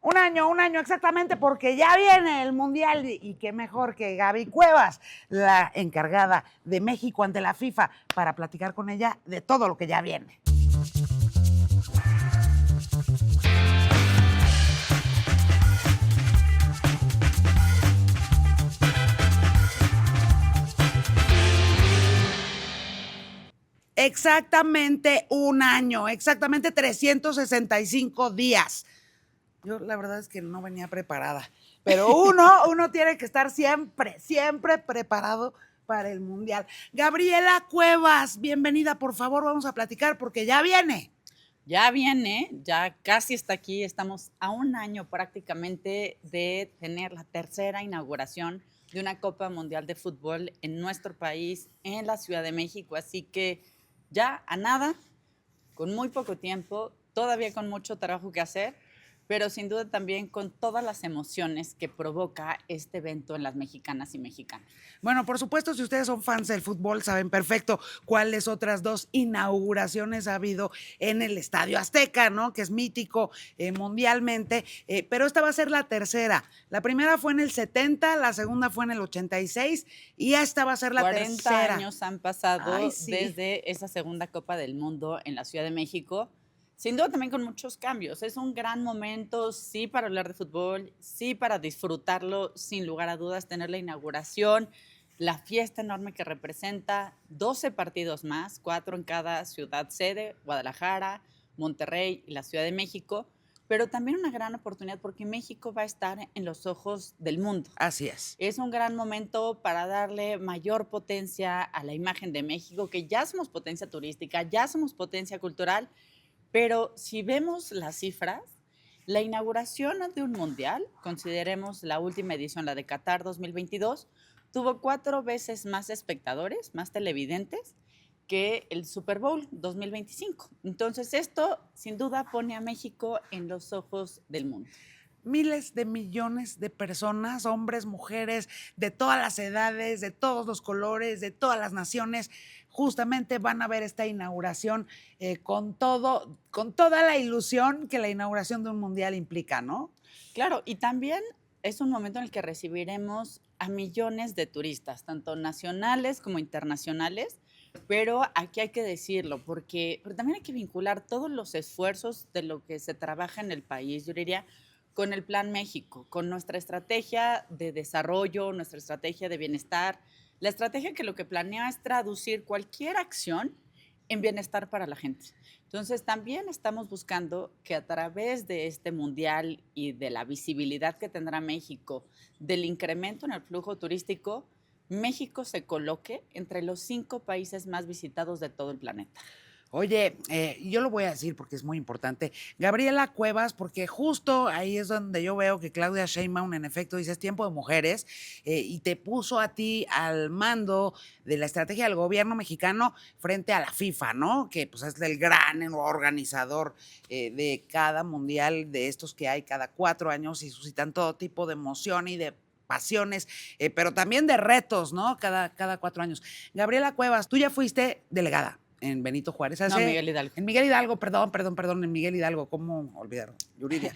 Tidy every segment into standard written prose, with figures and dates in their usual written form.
Un año exactamente, porque ya viene el Mundial y qué mejor que Gaby Cuevas, la encargada de México ante la FIFA, para platicar con ella de todo lo que ya viene. Exactamente un año, exactamente 365 días. Yo la verdad es que no venía preparada, pero uno tiene que estar siempre preparado para el Mundial. Gabriela Cuevas, bienvenida, por favor, vamos a platicar porque ya viene. Ya viene, ya casi está aquí, estamos a un año prácticamente de tener la tercera inauguración de una Copa Mundial de Fútbol en nuestro país, en la Ciudad de México, así que ya a nada, con muy poco tiempo, todavía con mucho trabajo que hacer, pero sin duda también con todas las emociones que provoca este evento en las mexicanas y mexicanos. Bueno, por supuesto, si ustedes son fans del fútbol, saben perfecto cuáles otras dos inauguraciones ha habido en el Estadio Azteca, ¿no? Que es mítico mundialmente, pero esta va a ser la tercera. La primera fue en el 70, la segunda fue en el 86 y esta va a ser la 40 tercera. años han pasado Ay, sí. desde esa segunda Copa del Mundo en la Ciudad de México, sin duda también con muchos cambios. Es un gran momento, sí, para hablar de fútbol, sí, para disfrutarlo, sin lugar a dudas, tener la inauguración, la fiesta enorme que representa, 12 partidos más, 4 en cada ciudad sede, Guadalajara, Monterrey y la Ciudad de México, pero también una gran oportunidad porque México va a estar en los ojos del mundo. Así es. Es un gran momento para darle mayor potencia a la imagen de México, que ya somos potencia turística, ya somos potencia cultural, pero si vemos las cifras, la inauguración de un mundial, consideremos la última edición, la de Qatar 2022, tuvo 4 veces más espectadores, más televidentes, que el Super Bowl 2025. Entonces esto sin duda pone a México en los ojos del mundo. Miles de millones de personas, hombres, mujeres, de todas las edades, de todos los colores, de todas las naciones, justamente van a ver esta inauguración con toda la ilusión que la inauguración de un mundial implica, ¿no? Claro, y también es un momento en el que recibiremos a millones de turistas, tanto nacionales como internacionales, pero aquí hay que decirlo, pero también hay que vincular todos los esfuerzos de lo que se trabaja en el país, yo diría, con el Plan México, con nuestra estrategia de desarrollo, nuestra estrategia de bienestar, la estrategia que lo que planea es traducir cualquier acción en bienestar para la gente. Entonces, también estamos buscando que a través de este mundial y de la visibilidad que tendrá México, del incremento en el flujo turístico, México se coloque entre los 5 países más visitados de todo el planeta. Oye, yo lo voy a decir porque es muy importante. Gabriela Cuevas, porque justo ahí es donde yo veo que Claudia Sheinbaum, en efecto, dice, es tiempo de mujeres, y te puso a ti al mando de la estrategia del gobierno mexicano frente a la FIFA, ¿no? Que pues es el gran organizador de cada mundial de estos que hay cada 4 años y suscitan todo tipo de emoción y de pasiones, pero también de retos, ¿no? Cada 4 años. Gabriela Cuevas, tú ya fuiste delegada en Benito Juárez. No, Miguel Hidalgo. En Miguel Hidalgo, perdón, en Miguel Hidalgo, ¿cómo olvidar? Yuridia.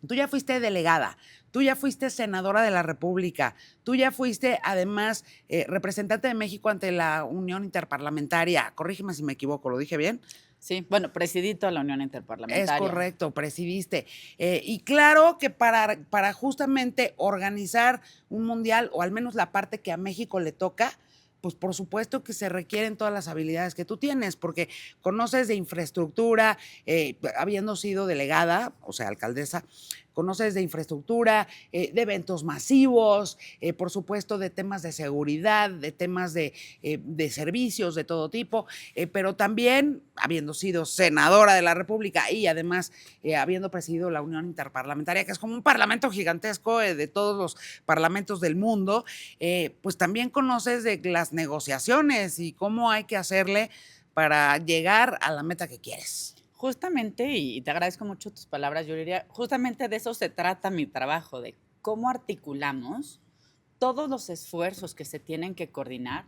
Tú ya fuiste delegada, tú ya fuiste senadora de la República, tú ya fuiste además representante de México ante la Unión Interparlamentaria. Corrígeme si me equivoco, ¿lo dije bien? Sí, bueno, presidí toda la Unión Interparlamentaria. Es correcto, presidiste. Y claro que para justamente organizar un mundial, o al menos la parte que a México le toca, pues por supuesto que se requieren todas las habilidades que tú tienes, porque conoces de infraestructura, habiendo sido delegada, o sea, alcaldesa, conoces de infraestructura, de eventos masivos, por supuesto de temas de seguridad, de temas de servicios de todo tipo, pero también habiendo sido senadora de la República y además habiendo presidido la Unión Interparlamentaria, que es como un parlamento gigantesco de todos los parlamentos del mundo, pues también conoces de las negociaciones y cómo hay que hacerle para llegar a la meta que quieres. Justamente, y te agradezco mucho tus palabras, yo diría, justamente de eso se trata mi trabajo, de cómo articulamos todos los esfuerzos que se tienen que coordinar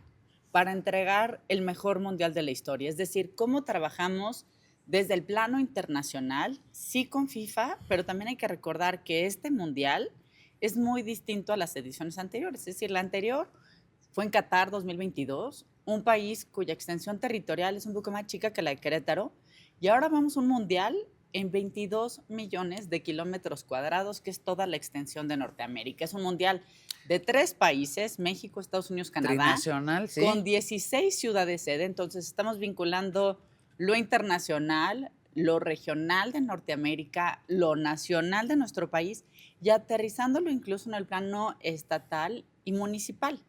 para entregar el mejor mundial de la historia. Es decir, cómo trabajamos desde el plano internacional, sí con FIFA, pero también hay que recordar que este mundial es muy distinto a las ediciones anteriores. Es decir, la anterior fue en Qatar 2022, un país cuya extensión territorial es un poco más chica que la de Querétaro, y ahora vamos a un mundial en 22 millones de kilómetros cuadrados, que es toda la extensión de Norteamérica. Es un mundial de 3 países, México, Estados Unidos, Canadá, Trinacional, sí. con 16 ciudades sede. Entonces estamos vinculando lo internacional, lo regional de Norteamérica, lo nacional de nuestro país y aterrizándolo incluso en el plano estatal y municipal.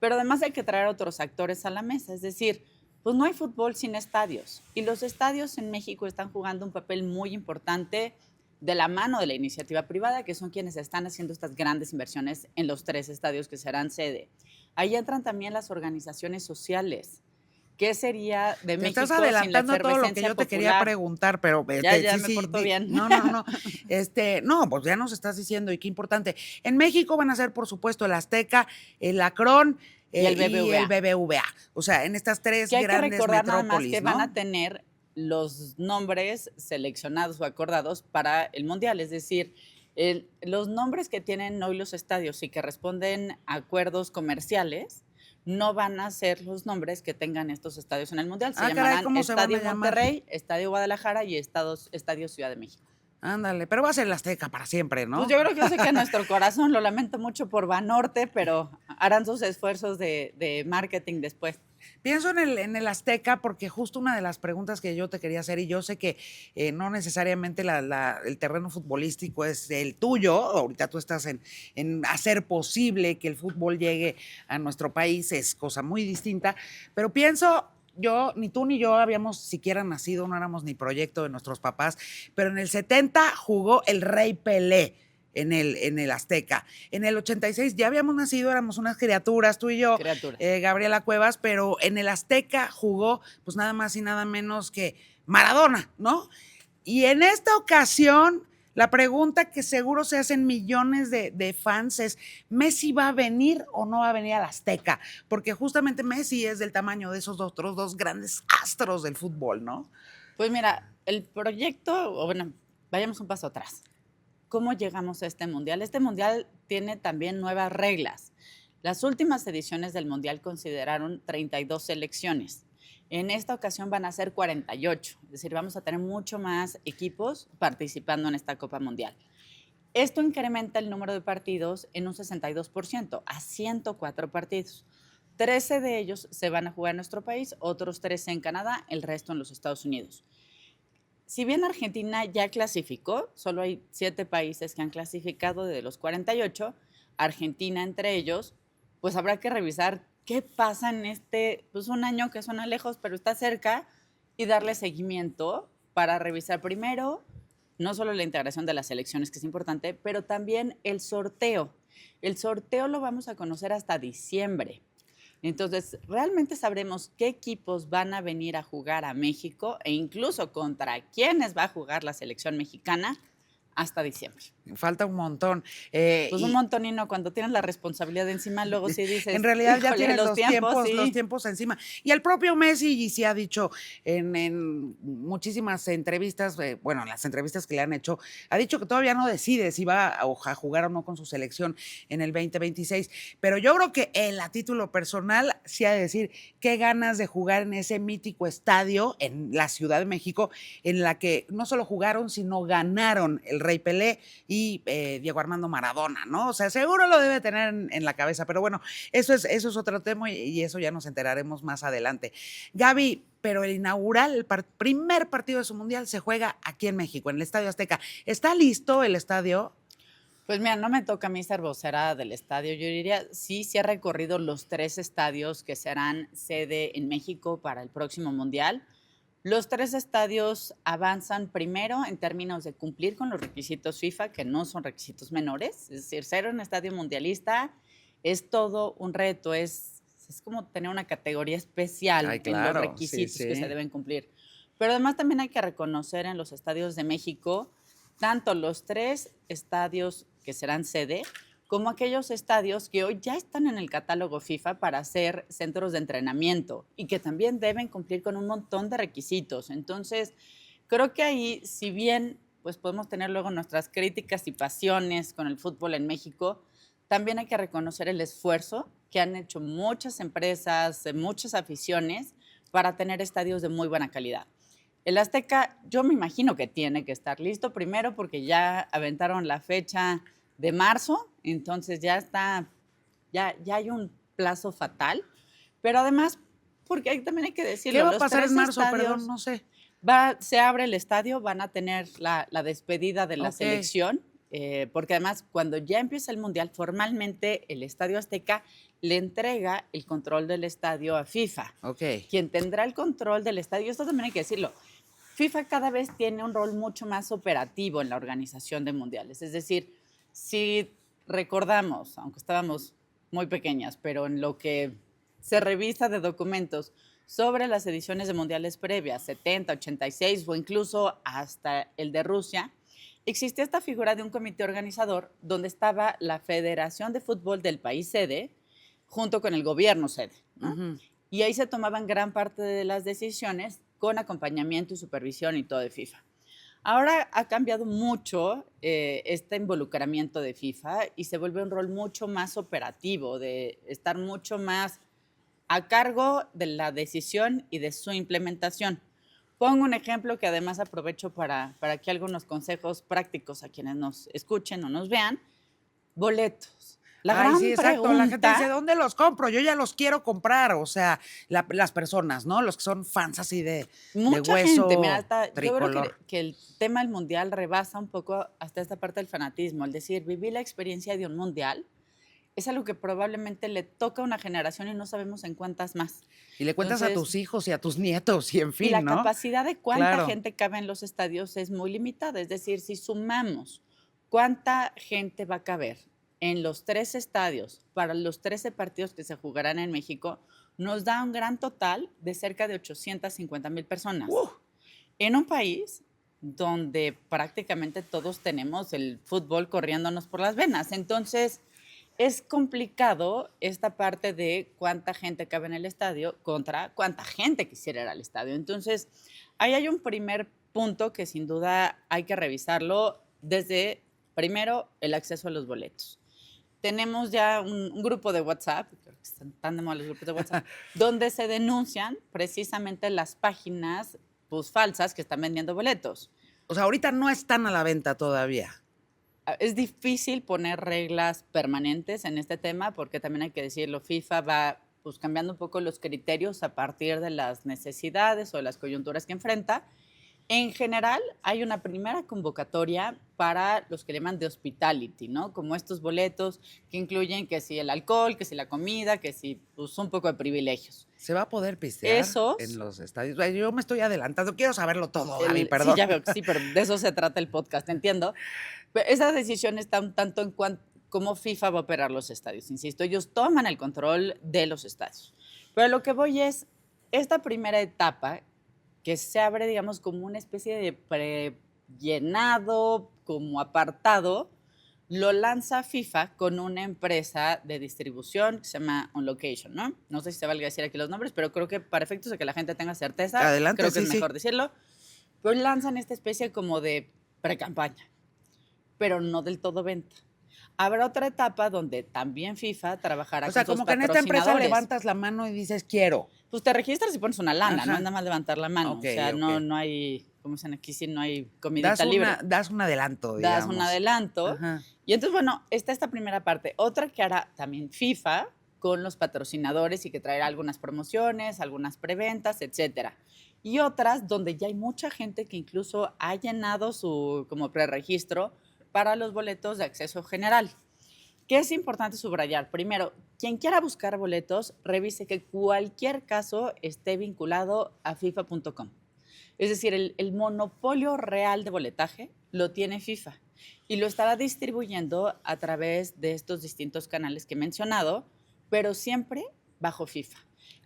Pero además hay que traer otros actores a la mesa, es decir, pues no hay fútbol sin estadios y los estadios en México están jugando un papel muy importante de la mano de la iniciativa privada, que son quienes están haciendo estas grandes inversiones en los 3 estadios que serán sede. Ahí entran también las organizaciones sociales. ¿Qué sería de Te México estás sin la adelantando todo lo que efervescencia yo te quería popular? preguntar, pero Ya sí, me sí, porto bien. no, no, pues ya nos estás diciendo y qué importante. En México van a ser, por supuesto, el Azteca, el Akron Y el y el BBVA. BBVA. O sea, en estas 3 Que hay que grandes recordar nada más metrópolis, que van ¿no? a tener los nombres seleccionados o acordados para el Mundial, es decir, los nombres que tienen hoy los estadios y que responden a acuerdos comerciales no van a ser los nombres que tengan estos estadios en el Mundial. Se Caray, llamarán ¿cómo se van a Estadio llamar? Monterrey, Estadio Guadalajara y Estadio Ciudad de México. Ándale, pero va a ser el Azteca para siempre, ¿no? Pues yo creo que sé que en nuestro corazón, lo lamento mucho por Banorte, pero harán sus esfuerzos de marketing después. Pienso en el Azteca porque justo una de las preguntas que yo te quería hacer, y yo sé que no necesariamente el terreno futbolístico es el tuyo, ahorita tú estás en hacer posible que el fútbol llegue a nuestro país, es cosa muy distinta, pero pienso, yo, ni tú ni yo habíamos siquiera nacido, no éramos ni proyecto de nuestros papás, pero en el 70 jugó el Rey Pelé en el Azteca. En el 86 ya habíamos nacido, éramos unas criaturas, tú y yo, Criaturas. Gabriela Cuevas, pero en el Azteca jugó pues nada más y nada menos que Maradona, ¿no? Y en esta ocasión, la pregunta que seguro se hacen millones de fans es, ¿Messi va a venir o no va a venir al Azteca? Porque justamente Messi es del tamaño de esos otros 2 grandes astros del fútbol, ¿no? Pues mira, el proyecto, o bueno, vayamos un paso atrás. ¿Cómo llegamos a este mundial? Este mundial tiene también nuevas reglas. Las últimas ediciones del mundial consideraron 32 selecciones. En esta ocasión van a ser 48, es decir, vamos a tener mucho más equipos participando en esta Copa Mundial. Esto incrementa el número de partidos en un 62%, a 104 partidos. 13 de ellos se van a jugar en nuestro país, otros 13 en Canadá, el resto en los Estados Unidos. Si bien Argentina ya clasificó, solo hay 7 países que han clasificado de los 48, Argentina entre ellos, pues habrá que revisar qué pasa en pues un año que suena lejos, pero está cerca, y darle seguimiento para revisar primero no solo la integración de las elecciones, que es importante, pero también el sorteo. El sorteo lo vamos a conocer hasta diciembre. Entonces, realmente sabremos qué equipos van a venir a jugar a México e incluso contra quiénes va a jugar la selección mexicana hasta diciembre. Falta un montón. Pues un montonino, cuando tienes la responsabilidad de encima, luego sí dices, en realidad ya híjole, tienes sí. los tiempos encima. Y el propio Messi y sí ha dicho en muchísimas entrevistas, bueno, en las entrevistas que le han hecho, ha dicho que todavía no decide si va a jugar o no con su selección en el 2026. Pero yo creo que él, a título personal, sí ha de decir qué ganas de jugar en ese mítico estadio en la Ciudad de México, en la que no solo jugaron, sino ganaron el Rey Pelé y Diego Armando Maradona, ¿no? O sea, seguro lo debe tener en la cabeza, pero bueno, eso es otro tema y eso ya nos enteraremos más adelante. Gaby, pero el inaugural, el primer partido de su mundial se juega aquí en México, en el Estadio Azteca. ¿Está listo el estadio? Pues mira, no me toca a mí ser vocera del estadio. Yo diría, sí ha recorrido los 3 estadios que serán sede en México para el próximo mundial. Los 3 estadios avanzan primero en términos de cumplir con los requisitos FIFA, que no son requisitos menores. Es decir, ser un estadio mundialista es todo un reto, es como tener una categoría especial. Ay, claro, en los requisitos sí. que se deben cumplir. Pero además también hay que reconocer en los estadios de México, tanto los 3 estadios que serán sede, como aquellos estadios que hoy ya están en el catálogo FIFA para ser centros de entrenamiento y que también deben cumplir con un montón de requisitos. Entonces, Creo que ahí, si bien pues podemos tener luego nuestras críticas y pasiones con el fútbol en México, también hay que reconocer el esfuerzo que han hecho muchas empresas, muchas aficiones para tener estadios de muy buena calidad. El Azteca, yo me imagino que tiene que estar listo primero porque ya aventaron la fecha de marzo, entonces ya está, ya hay un plazo fatal, pero además, porque también hay que ¿Qué decirlo, va a los pasar en tres marzo? Perdón, estadios no sé. se abre el estadio, van a tener la despedida de la Ok, selección, porque además cuando ya empieza el Mundial, formalmente el Estadio Azteca le entrega el control del estadio a FIFA. ok. Quien tendrá el control del estadio, esto también hay que decirlo, FIFA cada vez tiene un rol mucho más operativo en la organización de mundiales. Es decir, si recordamos, aunque estábamos muy pequeñas, pero en lo que se revisa de documentos sobre las ediciones de mundiales previas, 70, 86 o incluso hasta el de Rusia, existía esta figura de un comité organizador donde estaba la Federación de Fútbol del país sede junto con el gobierno sede, ¿no? Ujú. Y ahí se tomaban gran parte de las decisiones con acompañamiento y supervisión y todo de FIFA. Ahora ha cambiado mucho este involucramiento de FIFA y se vuelve un rol mucho más operativo, de estar mucho más a cargo de la decisión y de su implementación. Pongo un ejemplo que además aprovecho para que algunos consejos prácticos a quienes nos escuchen o nos vean. Boletos. La Ay, sí, gran exacto. La gente dice, pregunta, ¿dónde los compro? Yo ya los quiero comprar. O sea, las personas, ¿no? Los que son fans así de mucha gente, mira, hueso hasta yo creo tricolor. que el tema del mundial rebasa un poco hasta esta parte del fanatismo, el decir, vivir la experiencia de un mundial es algo que probablemente le toca a una generación y no sabemos en cuántas más. Y le cuentas a Entonces, tus hijos y a tus nietos y en y fin, la ¿no? capacidad de cuánta Claro. gente cabe en los estadios es muy limitada. Es decir, si sumamos cuánta gente va a caber en los 3 estadios para los 13 partidos que se jugarán en México, nos da un gran total de cerca de 850,000 personas. Uh, En un país donde prácticamente todos tenemos el fútbol corriéndonos por las venas. Entonces, es complicado esta parte de cuánta gente cabe en el estadio contra cuánta gente quisiera ir al estadio. Entonces, ahí hay un primer punto que sin duda hay que revisarlo desde, primero, el acceso a los boletos. Tenemos ya un grupo de WhatsApp, creo que están tan de moda los grupos de WhatsApp, donde se denuncian precisamente las páginas pues, falsas que están vendiendo boletos. o sea, ahorita no están a la venta todavía. Es difícil poner reglas permanentes en este tema porque también hay que decirlo, FIFA va pues, cambiando un poco los criterios a partir de las necesidades o de las coyunturas que enfrenta. En general, hay una primera convocatoria para los que le llaman de hospitality, ¿no? Como estos boletos que incluyen que si el alcohol, que si la comida, que si pues, un poco de privilegios. ¿Se va a poder pistear en Esos los estadios? Ay, yo me estoy adelantando. Quiero saberlo todo, Gaby, Sí, perdón. ya veo que sí, pero de eso se trata el podcast, entiendo. Pero esa decisión está un tanto en cuanto cómo FIFA va a operar los estadios. Insisto, ellos toman el control de los estadios. Pero lo que voy es, esta primera etapa que se abre, digamos, como una especie de prellenado, como apartado, lo lanza FIFA con una empresa de distribución que se llama On Location, ¿no? No sé si se valga decir aquí los nombres, pero creo que para efectos de que la gente tenga certeza, Adelante, creo que sí, es sí. mejor decirlo. Pero lanzan esta especie como de pre-campaña, pero no del todo venta. Habrá otra etapa donde también FIFA trabajará O sea, con sus como que en esta empresa patrocinadores. levantas la mano y dices, quiero. Pues te registras y pones una lana, no Ajá. es nada más levantar la mano. Ok, O sea, ok. no hay, como dicen aquí, sí, no hay comidita libre. Das un adelanto, Das un digamos. adelanto. Ajá. Y entonces, bueno, está esta primera parte. Otra que hará también FIFA con los patrocinadores y que traerá algunas promociones, algunas preventas, etcétera. Y otras donde ya hay mucha gente que incluso ha llenado su como preregistro para los boletos de acceso general. ¿Qué es importante subrayar? Primero, quien quiera buscar boletos, revise que cualquier caso esté vinculado a FIFA.com. Es decir, el monopolio real de boletaje lo tiene FIFA y lo estará distribuyendo a través de estos distintos canales que he mencionado, pero siempre bajo FIFA.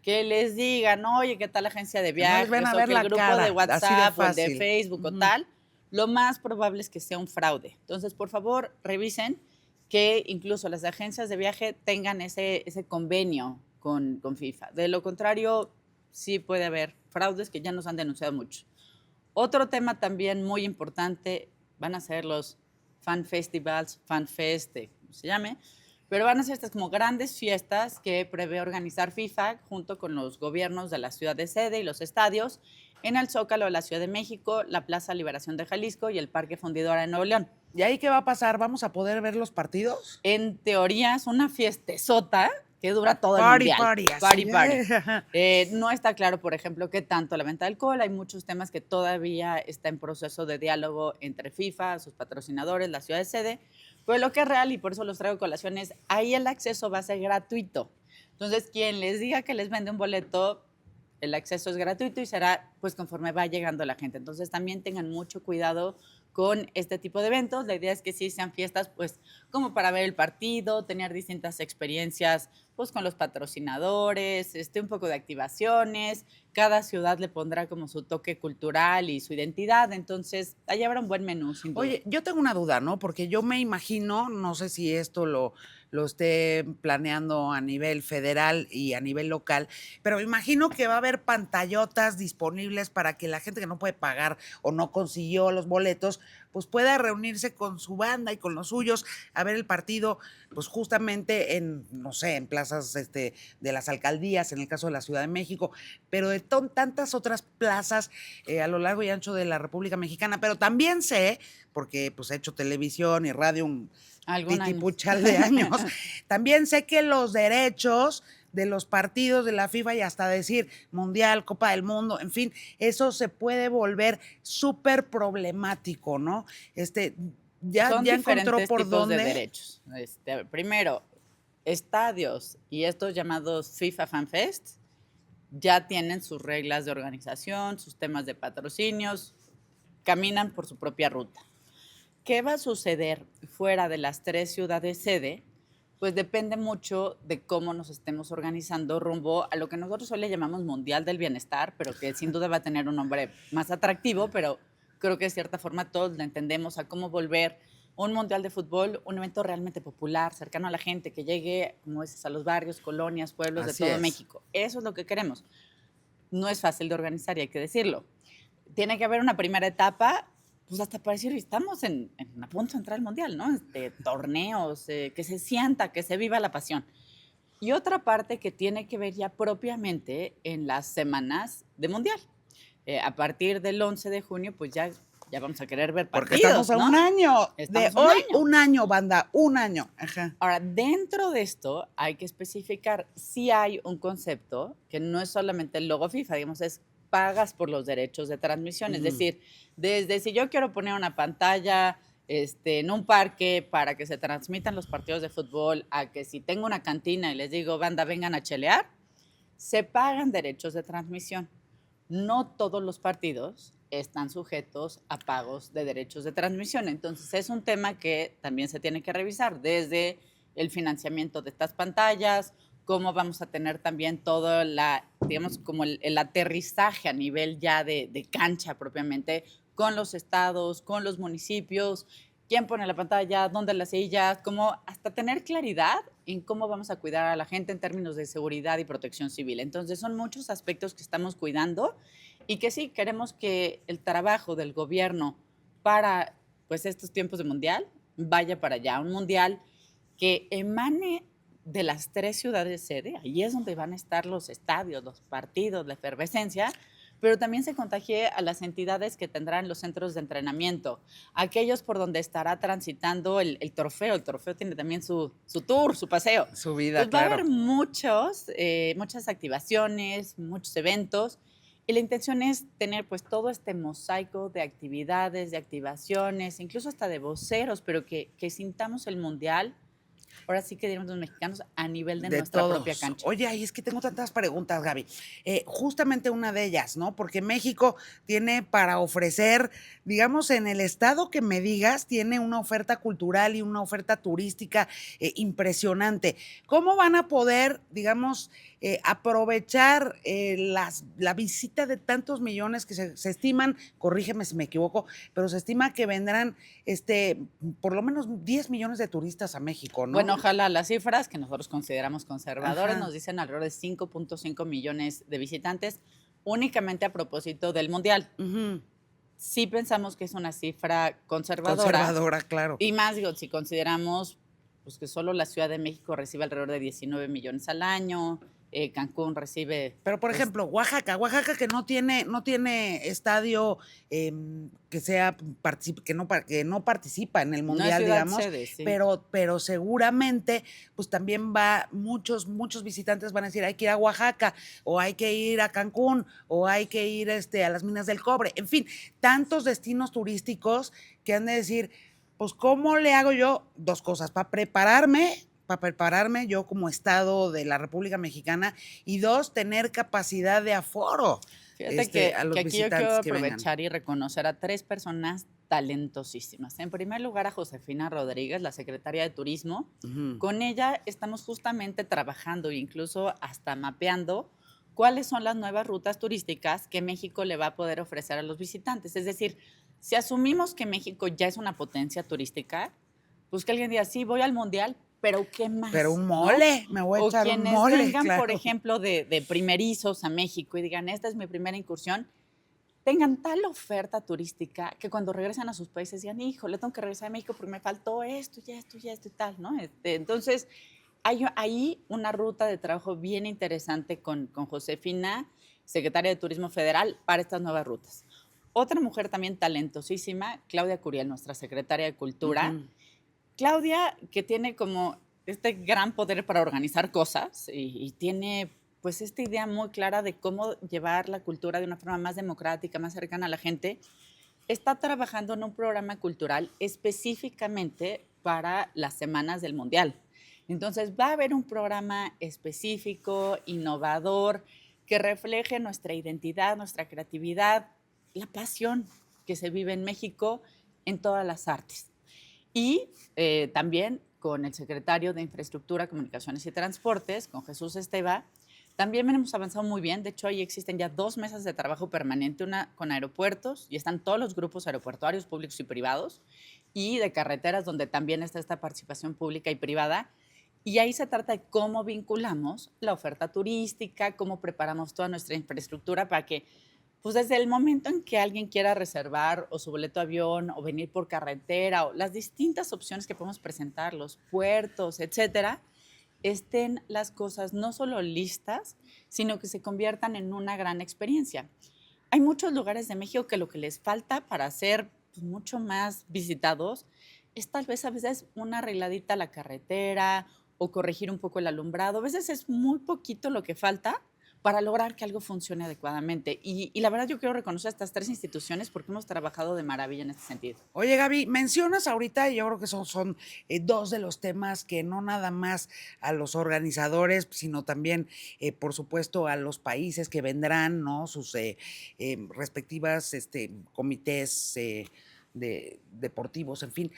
Que les digan, oye, ¿qué tal la agencia de Que no les ven viajes? a O ver que el la grupo de cara, así de WhatsApp o el de fácil. Facebook o Ujú. tal, lo más probable es que sea un fraude. Entonces, por favor, revisen que incluso las agencias de viaje tengan ese convenio con FIFA. De lo contrario, sí puede haber fraudes que ya nos han denunciado mucho. Otro tema también muy importante van a ser los fan festivals, fan fest, como se llame, pero van a ser estas como grandes fiestas que prevé organizar FIFA junto con los gobiernos de la ciudad de sede y los estadios en el Zócalo de la Ciudad de México, la Plaza Liberación de Jalisco y el Parque Fundidora de Nuevo León. ¿Y ahí qué va a pasar? ¿Vamos a poder ver los partidos? En teoría es una fiestezota que dura todo el Party, mundial. party, así. Party, party. No está claro, por ejemplo, qué tanto la venta de alcohol. Hay muchos temas que todavía está en proceso de diálogo entre FIFA, sus patrocinadores, la ciudad de sede. Pero lo que es real, y por eso los traigo a colación, es ahí el acceso va a ser gratuito. Entonces, quien les diga que les vende un boleto, el acceso es gratuito y será pues conforme va llegando la gente. Entonces, también tengan mucho cuidado con este tipo de eventos. La idea es que sí sean fiestas, pues, como para ver el partido, tener distintas experiencias, pues, con los patrocinadores, un poco de activaciones. Cada ciudad le pondrá como su toque cultural y su identidad. Entonces, ahí habrá un buen menú, sin duda. Oye, yo tengo una duda, ¿no? Porque yo me imagino, no sé si esto lo esté planeando a nivel federal y a nivel local, pero me imagino que va a haber pantallotas disponibles para que la gente que no puede pagar o no consiguió los boletos, pues pueda reunirse con su banda y con los suyos a ver el partido, pues justamente en, no sé, en plazas de las alcaldías, en el caso de la Ciudad de México, pero de tantas otras plazas a lo largo y ancho de la República Mexicana. Pero también sé, porque pues he hecho televisión y radio un titipuchal de años, también sé que los derechos de los partidos de la FIFA y hasta decir Mundial, Copa del Mundo, en fin, eso se puede volver súper problemático, ¿no? Ya encontró por tipos dónde. De derechos. Primero, estadios y estos llamados FIFA Fan Fest ya tienen sus reglas de organización, sus temas de patrocinios, caminan por su propia ruta. ¿Qué va a suceder fuera de las 3 ciudades sede? Pues depende mucho de cómo nos estemos organizando rumbo a lo que nosotros hoy le llamamos Mundial del Bienestar, pero que sin duda va a tener un nombre más atractivo, pero creo que de cierta forma todos lo entendemos a cómo volver un Mundial de Fútbol, un evento realmente popular, cercano a la gente, que llegue, como dices, a los barrios, colonias, pueblos Así de todo es. México. Eso es lo que queremos. No es fácil de organizar y hay que decirlo. Tiene que haber una primera etapa, pues hasta para decir, estamos a punto de entrar al Mundial, ¿no? Torneos, que se sienta, que se viva la pasión. Y otra parte que tiene que ver ya propiamente en las semanas de Mundial. A partir del 11 de junio, pues ya vamos a querer ver partidos, porque estamos a ¿no? un año. Estamos de hoy, un año, banda, un año. Ajá. Ahora, dentro de esto hay que especificar si hay un concepto que no es solamente el logo FIFA, digamos, es pagas por los derechos de transmisión. Es decir, desde si yo quiero poner una pantalla en un parque para que se transmitan los partidos de fútbol, a que si tengo una cantina y les digo, banda, vengan a chelear, se pagan derechos de transmisión. No todos los partidos están sujetos a pagos de derechos de transmisión. Entonces, es un tema que también se tiene que revisar, desde el financiamiento de estas pantallas, cómo vamos a tener también todo digamos, como el aterrizaje a nivel ya de cancha propiamente, con los estados, con los municipios, quién pone la pantalla, dónde las sillas, como hasta tener claridad en cómo vamos a cuidar a la gente en términos de seguridad y protección civil. Entonces, son muchos aspectos que estamos cuidando y que sí, queremos que el trabajo del gobierno para pues, estos tiempos de mundial vaya para allá. Un mundial que emane de las 3 ciudades sede, ahí es donde van a estar los estadios, los partidos, la efervescencia, pero también se contagie a las entidades que tendrán los centros de entrenamiento, aquellos por donde estará transitando el trofeo. El trofeo tiene también su tour, su paseo. Su vida, pues claro. Va a haber muchas activaciones, muchos eventos, y la intención es tener pues todo este mosaico de actividades, de activaciones, incluso hasta de voceros, pero que sintamos el mundial. Ahora sí que diríamos los mexicanos a nivel de nuestra todos. Propia cancha. Oye, es que tengo tantas preguntas, Gaby. Justamente una de ellas, ¿no? Porque México tiene para ofrecer, digamos, en el estado que me digas, tiene una oferta cultural y una oferta turística impresionante. ¿Cómo van a poder, digamos, aprovechar la visita de tantos millones que se estiman, corrígeme si me equivoco, pero se estima que vendrán por lo menos 10 millones de turistas a México, ¿no? Bueno, ojalá las cifras que nosotros consideramos conservadores Ajá. nos dicen alrededor de 5.5 millones de visitantes únicamente a propósito del Mundial. sí pensamos que es una cifra conservadora. Conservadora, claro. Y más, digo, si consideramos pues, que solo la Ciudad de México recibe alrededor de 19 millones al año, Cancún recibe, Pero, por pues, ejemplo, Oaxaca que no tiene estadio que sea que no participa en el no es mundial, ciudad digamos, sede, sí. pero seguramente, pues también muchos visitantes van a decir, hay que ir a Oaxaca, o hay que ir a Cancún, o hay que ir a las minas del cobre. En fin, tantos destinos turísticos que han de decir, pues, ¿cómo le hago yo? Dos cosas, para prepararme yo como Estado de la República Mexicana, y dos, tener capacidad de aforo Fíjate a que los aquí yo quiero visitantes que vengan. aprovechar y reconocer a 3 personas talentosísimas. En primer lugar, a Josefina Rodríguez, la secretaria de Turismo. Ujú. Con ella estamos justamente trabajando e incluso hasta mapeando cuáles son las nuevas rutas turísticas que México le va a poder ofrecer a los visitantes. Es decir, si asumimos que México ya es una potencia turística, pues que alguien diga: "Sí, voy al mundial, pero ¿qué Pero más?", un ¿no? mole, me voy a O echar un quienes mole, vengan, por claro. ejemplo, de primerizos a México y digan: "Esta es mi primera incursión", tengan tal oferta turística que cuando regresan a sus países digan: "Híjole, tengo que regresar a México porque me faltó esto, y esto, y esto y tal", ¿no? Entonces, hay ahí una ruta de trabajo bien interesante con Josefina, secretaria de Turismo Federal, para estas nuevas rutas. Otra mujer también talentosísima, Claudia Curiel, nuestra secretaria de Cultura. Ujú. Claudia, que tiene como este gran poder para organizar cosas y tiene pues esta idea muy clara de cómo llevar la cultura de una forma más democrática, más cercana a la gente, está trabajando en un programa cultural específicamente para las semanas del Mundial. Entonces va a haber un programa específico, innovador, que refleje nuestra identidad, nuestra creatividad, la pasión que se vive en México en todas las artes. Y también con el secretario de Infraestructura, Comunicaciones y Transportes, con Jesús Esteva, también hemos avanzado muy bien. De hecho, ahí existen ya 2 mesas de trabajo permanente, una con aeropuertos, y están todos los grupos aeroportuarios públicos y privados, y de carreteras, donde también está esta participación pública y privada. Y ahí se trata de cómo vinculamos la oferta turística, cómo preparamos toda nuestra infraestructura para que pues desde el momento en que alguien quiera reservar o su boleto de avión o venir por carretera o las distintas opciones que podemos presentar, los puertos, etcétera, estén las cosas no solo listas, sino que se conviertan en una gran experiencia. Hay muchos lugares de México que lo que les falta para ser pues, mucho más visitados es tal vez a veces una arregladita a la carretera o corregir un poco el alumbrado. A veces es muy poquito lo que falta para lograr que algo funcione adecuadamente. Y la verdad yo quiero reconocer a estas 3 instituciones porque hemos trabajado de maravilla en este sentido. Oye, Gaby, mencionas ahorita, y yo creo que son dos de los temas que no nada más a los organizadores, sino también, por supuesto, a los países que vendrán, ¿no? Sus respectivas comités deportivos, en fin,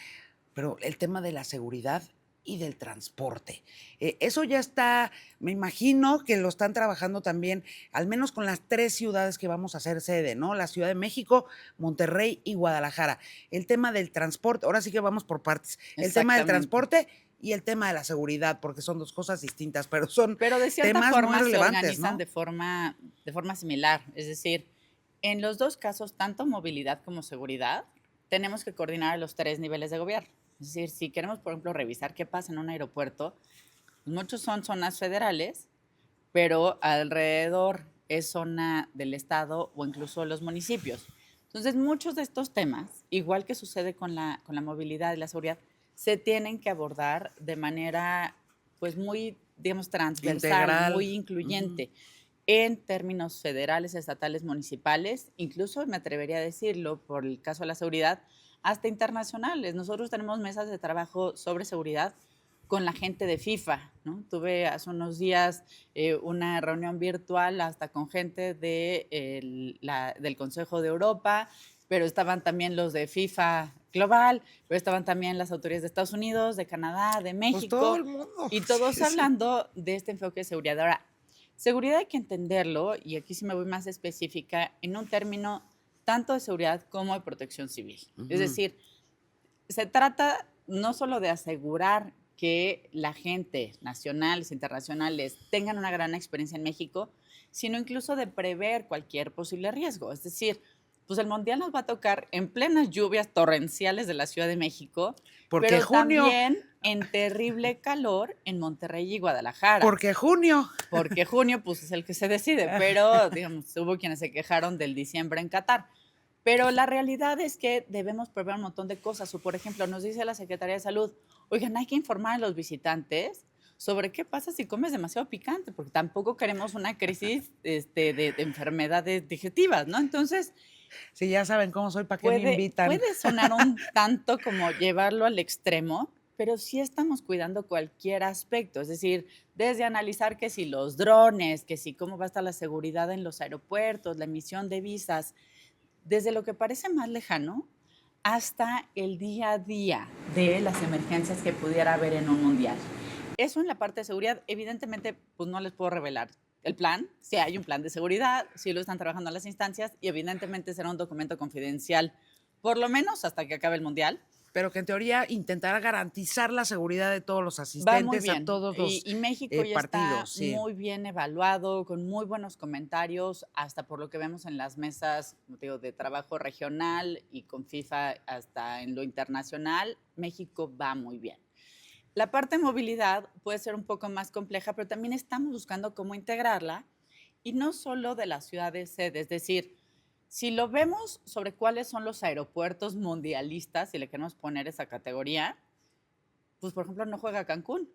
pero el tema de la seguridad y del transporte. Eso ya está, me imagino que lo están trabajando también, al menos con las 3 ciudades que vamos a hacer sede, ¿no? La Ciudad de México, Monterrey y Guadalajara. El tema del transporte, ahora sí que vamos por partes. El tema del Exactamente. transporte y el tema de la seguridad, porque son dos cosas distintas, pero son Pero de cierta temas muy forma se relevantes, organizan ¿no? de forma similar. Es decir, en los dos casos, tanto movilidad como seguridad, tenemos que coordinar a los 3 niveles de gobierno. Es decir, si queremos, por ejemplo, revisar qué pasa en un aeropuerto, pues muchos son zonas federales, pero alrededor es zona del estado o incluso los municipios. Entonces, muchos de estos temas, igual que sucede con la movilidad y la seguridad, se tienen que abordar de manera, pues, muy, digamos, transversal, Integral. muy Ujú. incluyente, en términos federales, estatales, municipales, incluso me atrevería a decirlo, por el caso de la seguridad, hasta internacionales. Nosotros tenemos mesas de trabajo sobre seguridad con la gente de FIFA, ¿no? Tuve hace unos días una reunión virtual hasta con gente del Consejo de Europa, pero estaban también los de FIFA Global, pero estaban también las autoridades de Estados Unidos, de Canadá, de Pues todo México, el mundo. y Sí, todos sí. hablando de este enfoque de seguridad. Ahora, seguridad hay que entenderlo, y aquí sí me voy más específica, en un término tanto de seguridad como de protección civil. Es Ujú. decir, se trata no solo de asegurar que la gente, nacionales, internacionales, tengan una gran experiencia en México, sino incluso de prever cualquier posible riesgo. Es decir, pues el mundial nos va a tocar en plenas lluvias torrenciales de la Ciudad de México, Porque pero junio, también en terrible calor en Monterrey y Guadalajara. porque junio. Porque junio, pues, es el que se decide, pero, digamos, hubo quienes se quejaron del diciembre en Qatar. Pero la realidad es que debemos probar un montón de cosas. O, por ejemplo, nos dice la Secretaría de Salud, oigan, hay que informar a los visitantes sobre qué pasa si comes demasiado picante, porque tampoco queremos una crisis de enfermedades digestivas, ¿no? Entonces, Si ya saben cómo soy, ¿para qué me invitan? puede sonar un tanto como llevarlo al extremo, pero sí estamos cuidando cualquier aspecto, es decir, desde analizar que si los drones, que si cómo va a estar la seguridad en los aeropuertos, la emisión de visas, desde lo que parece más lejano hasta el día a día de las emergencias que pudiera haber en un mundial. Eso en la parte de seguridad, evidentemente, pues no les puedo revelar el plan, si hay un plan de seguridad, si lo están trabajando las instancias y evidentemente será un documento confidencial, por lo menos hasta que acabe el mundial. Pero que en teoría intentará garantizar la seguridad de todos los Va muy asistentes a bien. todos los Y México ya está partidos. Sí. muy bien evaluado, con muy buenos comentarios, hasta por lo que vemos en las mesas, como te digo, de trabajo regional y con FIFA hasta en lo internacional, México va muy bien. La parte de movilidad puede ser un poco más compleja, pero también estamos buscando cómo integrarla y no solo de las ciudades sede, es decir, si lo vemos sobre cuáles son los aeropuertos mundialistas, si le queremos poner esa categoría, pues por ejemplo no juega Cancún.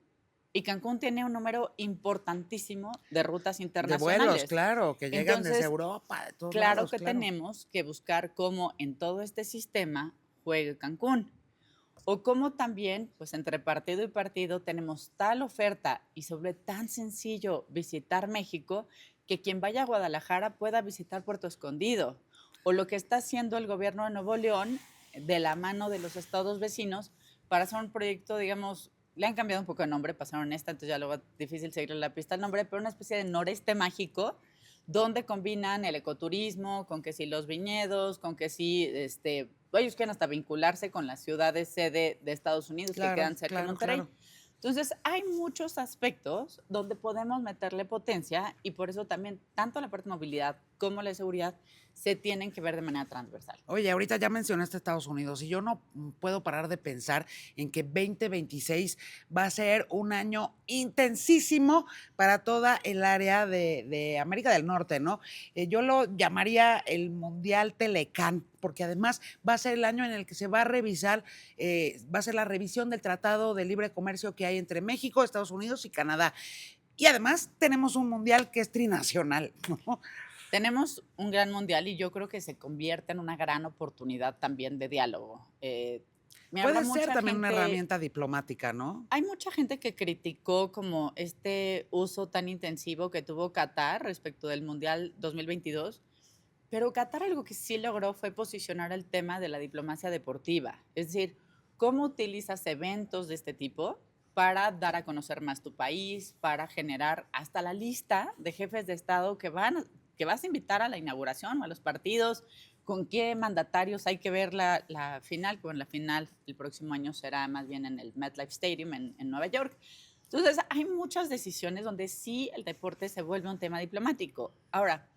Y Cancún tiene un número importantísimo de rutas De internacionales. vuelos, claro, que llegan desde Entonces, Europa, de todos claro lados, que claro. tenemos que buscar cómo en todo este sistema juegue Cancún. O cómo también, pues entre partido y partido tenemos tal oferta y se vuelve tan sencillo visitar México que quien vaya a Guadalajara pueda visitar Puerto Escondido. O lo que está haciendo el gobierno de Nuevo León de la mano de los estados vecinos para hacer un proyecto, digamos, le han cambiado un poco de nombre, pasaron esta, entonces ya luego es difícil seguirle la pista al nombre, pero una especie de noreste mágico donde combinan el ecoturismo con que sí los viñedos, con que sí, ellos quieren hasta vincularse con las ciudades sede de Estados Unidos que Claro, quedan cerca de claro, Monterrey. claro. Entonces, hay muchos aspectos donde podemos meterle potencia y por eso también tanto la parte de movilidad como la de seguridad se tienen que ver de manera transversal. Oye, ahorita ya mencionaste Estados Unidos y yo no puedo parar de pensar en que 2026 va a ser un año intensísimo para toda el área de América del Norte, ¿no? Yo lo llamaría el Mundial Telecán, porque además va a ser el año en el que se va a revisar, va a ser la revisión del Tratado de Libre Comercio que hay entre México, Estados Unidos y Canadá. Y además tenemos un mundial que es trinacional, ¿no? Tenemos un gran mundial y yo creo que se convierte en una gran oportunidad también de diálogo. Me habla Puede ser mucha también una gente, herramienta diplomática, ¿no? hay mucha gente que criticó como este uso tan intensivo que tuvo Qatar respecto del Mundial 2022, pero Qatar algo que sí logró fue posicionar el tema de la diplomacia deportiva, es decir, cómo utilizas eventos de este tipo para dar a conocer más tu país, para generar hasta la lista de jefes de Estado que vas a invitar a la inauguración o a los partidos, con qué mandatarios hay que ver la final, bueno, la final el próximo año será más bien en el MetLife Stadium en Nueva York. Entonces, hay muchas decisiones donde sí el deporte se vuelve un tema diplomático. Ahora,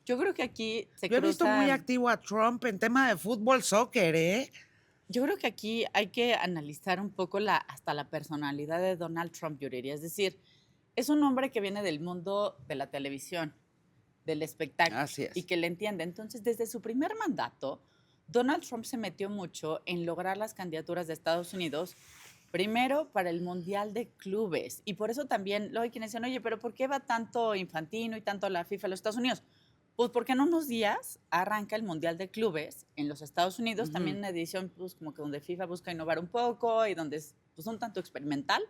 yo creo que aquí se Yo he visto muy cruza, activo a Trump en tema de fútbol, soccer, ¿eh? yo creo que aquí hay que analizar un poco hasta la personalidad de Donald Trump, yo diría. Es decir, es un hombre que viene del mundo de la televisión, del espectáculo Así y es. que le entiende. Entonces, desde su primer mandato, Donald Trump se metió mucho en lograr las candidaturas de Estados Unidos, primero para el Mundial de Clubes. Y por eso también, luego hay quienes dicen, oye, pero ¿por qué va tanto Infantino y tanto la FIFA a los Estados Unidos? Pues porque en unos días arranca el Mundial de Clubes en los Estados Unidos, también Ujú. una edición pues como que donde FIFA busca innovar un poco y donde es pues, un tanto experimental,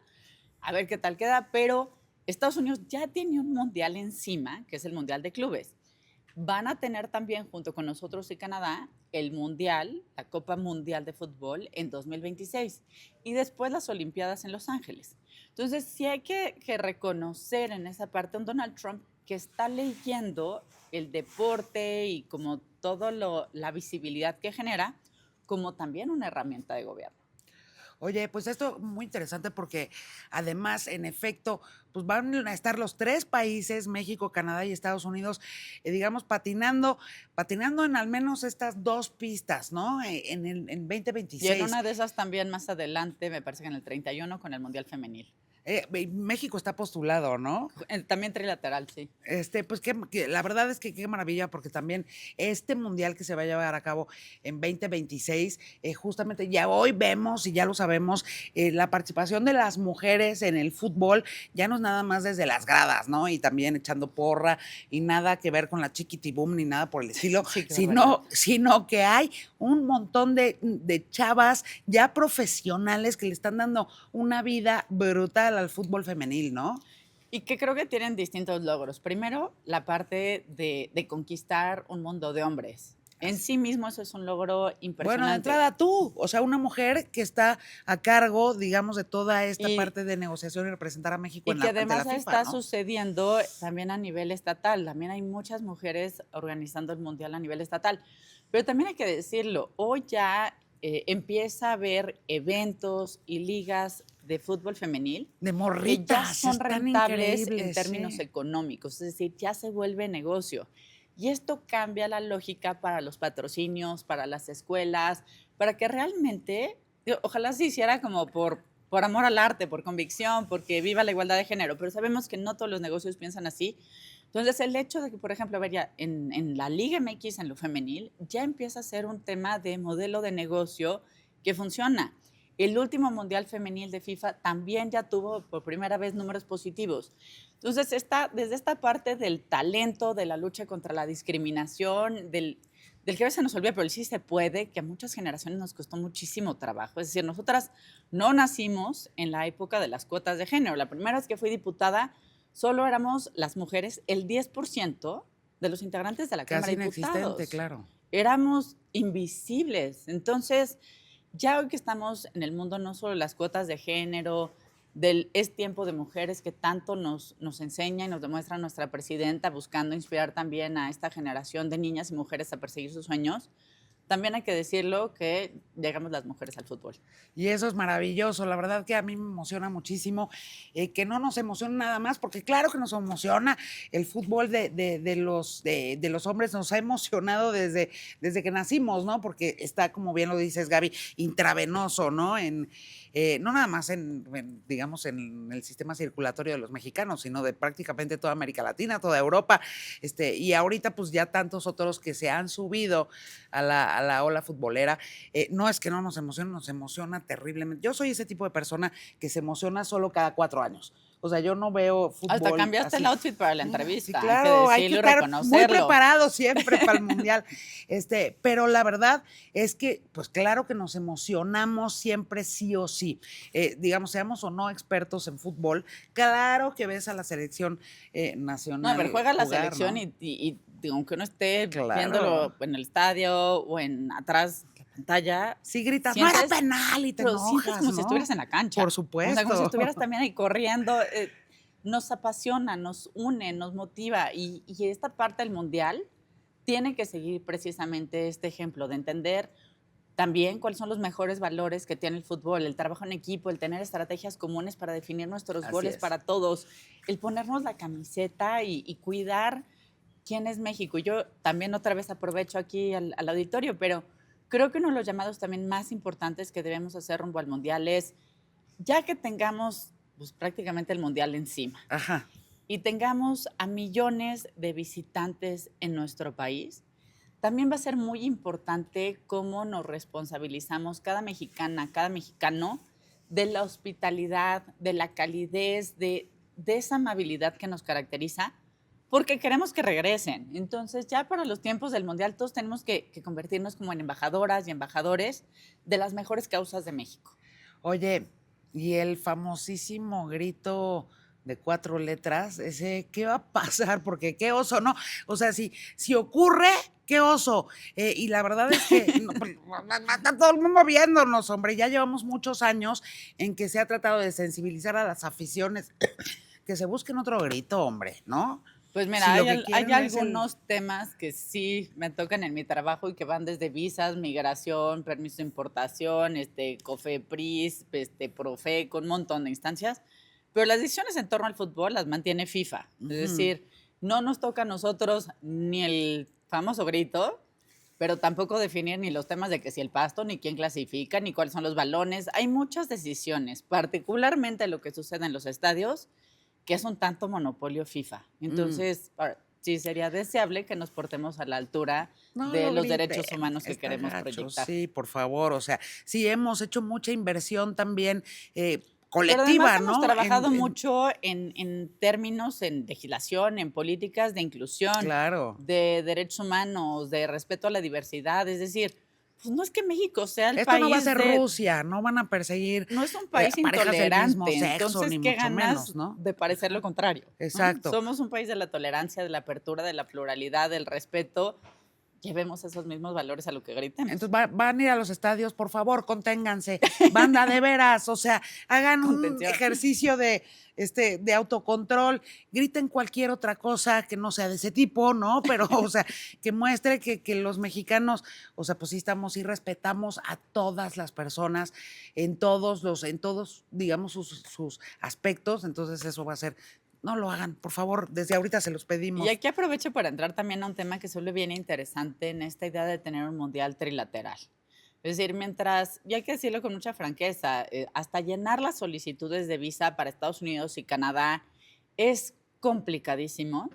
a ver qué tal queda, pero Estados Unidos ya tiene un mundial encima, que es el Mundial de Clubes. Van a tener también, junto con nosotros y Canadá, el Mundial, la Copa Mundial de Fútbol en 2026 y después las Olimpiadas en Los Ángeles. Entonces, sí hay que reconocer en esa parte a un Donald Trump que está leyendo el deporte y como todo la visibilidad que genera, como también una herramienta de gobierno. Oye, pues esto muy interesante porque además, en efecto, pues van a estar los tres países, México, Canadá y Estados Unidos, digamos, patinando en al menos estas dos pistas, ¿no? En Y en 2026. una de esas también más adelante, me parece que en el 31 con el Mundial Femenil. México está postulado, ¿no? También trilateral, sí. Pues la verdad es que qué maravilla, porque también este mundial que se va a llevar a cabo en 2026, justamente ya hoy vemos y ya lo sabemos, la participación de las mujeres en el fútbol ya no es nada más desde las gradas, ¿no? Y también echando porra y nada que ver con la chiquitibum ni nada por el estilo, Sí, qué barbaridad. sino que hay un montón de chavas ya profesionales que le están dando una vida brutal al fútbol femenil, ¿no? Y que creo que tienen distintos logros. Primero, la parte de conquistar un mundo de hombres. En sí mismo eso es un logro Bueno, de impresionante. entrada tú, o sea, una mujer que está a cargo, digamos, de toda esta Y, parte de negociación y representar a México y que ante la además FIFA, está ¿no? sucediendo también a nivel estatal. También hay muchas mujeres organizando el mundial a nivel estatal. Pero también hay que decirlo, hoy ya empieza a haber eventos y ligas de fútbol femenil De que ya morritas, son están rentables en increíbles, términos sí. económicos, es decir, ya se vuelve negocio. Y esto cambia la lógica para los patrocinios, para las escuelas, para que realmente, digo, ojalá se hiciera como por amor al arte, por convicción, porque viva la igualdad de género, pero sabemos que no todos los negocios piensan así. Entonces, el hecho de que, por ejemplo, a ver, ya en la Liga MX, en lo femenil, ya empieza a ser un tema de modelo de negocio que funciona. El último Mundial Femenil de FIFA también ya tuvo por primera vez números positivos. Entonces, desde esta parte del talento, de la lucha contra la discriminación, del que a veces nos olvida, pero el sí se puede, que a muchas generaciones nos costó muchísimo trabajo. Es decir, nosotras no nacimos en la época de las cuotas de género. La primera vez que fui diputada, solo éramos las mujeres el 10% de los integrantes de la Cámara Casi de inexistente, Diputados. claro. Éramos invisibles. Entonces, ya hoy que estamos en el mundo, no solo las cuotas de género, del es tiempo de mujeres que tanto nos enseña y nos demuestra nuestra presidenta, buscando inspirar también a esta generación de niñas y mujeres a perseguir sus sueños, también hay que decirlo que llegamos las mujeres al fútbol. Y eso es maravilloso, la verdad que a mí me emociona muchísimo, que no nos emociona nada más, porque claro que nos emociona el fútbol de los hombres, nos ha emocionado desde que nacimos, ¿no? Porque está, como bien lo dices, Gaby, intravenoso, ¿no? No nada más digamos, en el sistema circulatorio de los mexicanos, sino de prácticamente toda América Latina, toda Europa, y ahorita pues ya tantos otros que se han subido a la ola futbolera. No es que no nos emociona terriblemente. Yo soy ese tipo de persona que se emociona solo cada 4 años. O sea, yo no veo Hasta fútbol cambiaste el así. outfit para la Sí, entrevista, claro, hay que decirlo y estar muy reconocerlo. preparado siempre para el mundial. Pero la verdad es que, pues claro que nos emocionamos siempre sí o sí. Digamos, seamos o no expertos en fútbol, claro que ves a la selección No, a ver, nacional juega la jugar, selección ¿no? y digo, aunque uno esté Claro. viéndolo en el estadio o en atrás de la pantalla, Sí gritas, no era sientes, penal y te pero sientes enojas, como si ¿no? estuvieras en la cancha. Por O sea, como si supuesto. estuvieras también ahí corriendo. Nos apasiona, nos une, nos motiva. Y esta parte del mundial tiene que seguir precisamente este ejemplo de entender también cuáles son los mejores valores que tiene el fútbol, el trabajo en equipo, el tener estrategias comunes para definir nuestros Así goles es. para todos, el ponernos la camiseta y cuidar quién es México. Yo también otra vez aprovecho aquí al auditorio, pero creo que uno de los llamados también más importantes que debemos hacer rumbo al Mundial es, ya que tengamos pues, prácticamente el Mundial encima Ajá. y tengamos a millones de visitantes en nuestro país, también va a ser muy importante cómo nos responsabilizamos cada mexicana, cada mexicano de la hospitalidad, de la calidez, de esa amabilidad que nos caracteriza, porque queremos que regresen. Entonces, ya para los tiempos del Mundial, todos tenemos que convertirnos como en embajadoras y embajadores de las mejores causas de México. Oye, y el famosísimo grito de 4 letras, ese, ¿qué va a pasar? Porque qué oso, ¿no? O sea, si ocurre, qué oso. Y la verdad es que no, pues, está todo el mundo viéndonos, hombre. Ya llevamos muchos años en que se ha tratado de sensibilizar a las aficiones, que se busquen otro grito, hombre, ¿no? Pues mira, Si lo que hay quieren es el... algunos temas que sí me tocan en mi trabajo y que van desde visas, migración, permiso de importación, COFEPRIS, Profeco, un montón de instancias, pero las decisiones en torno al fútbol las mantiene FIFA. Es Ujú. decir, no nos toca a nosotros ni el famoso grito, pero tampoco definir ni los temas de que si el pasto, ni quién clasifica, ni cuáles son los balones. Hay muchas decisiones, particularmente lo que sucede en los estadios, que es un tanto monopolio FIFA. Mm. Entonces, sí sería deseable que nos portemos a la altura No de lo los griten, derechos humanos que está queremos gacho, proyectar. sí, por favor, o sea, sí hemos hecho mucha inversión también Pero además colectiva, hemos ¿no? trabajado mucho en términos, en legislación, en políticas de inclusión, Claro. de derechos humanos, de respeto a la diversidad. Es decir, pues no es que México sea el Esto no va a país ser Rusia, no van a perseguir no es un país parejas del mismo intolerante, sexo, entonces, ni ¿qué mucho ganas menos, ¿no? de parecer lo contrario? ¿No? Exacto. Somos un país de la tolerancia, de la apertura, de la pluralidad, del respeto. Llevemos esos mismos valores a lo que gritemos. Entonces van a ir a los estadios, por favor, conténganse, banda de veras, o sea, hagan un Contención. ejercicio de autocontrol, griten cualquier otra cosa que no sea de ese tipo, ¿no? Pero, o sea, que muestre que los mexicanos, o sea, pues sí estamos y respetamos a todas las personas en todos, digamos, sus aspectos, entonces eso va a ser, no lo hagan, por favor, desde ahorita se los Y pedimos. aquí aprovecho para entrar también a un tema que suele bien interesante en esta idea de tener un mundial trilateral. Es decir, mientras, y hay que decirlo con mucha franqueza, hasta llenar las solicitudes de visa para Estados Unidos y Canadá es complicadísimo.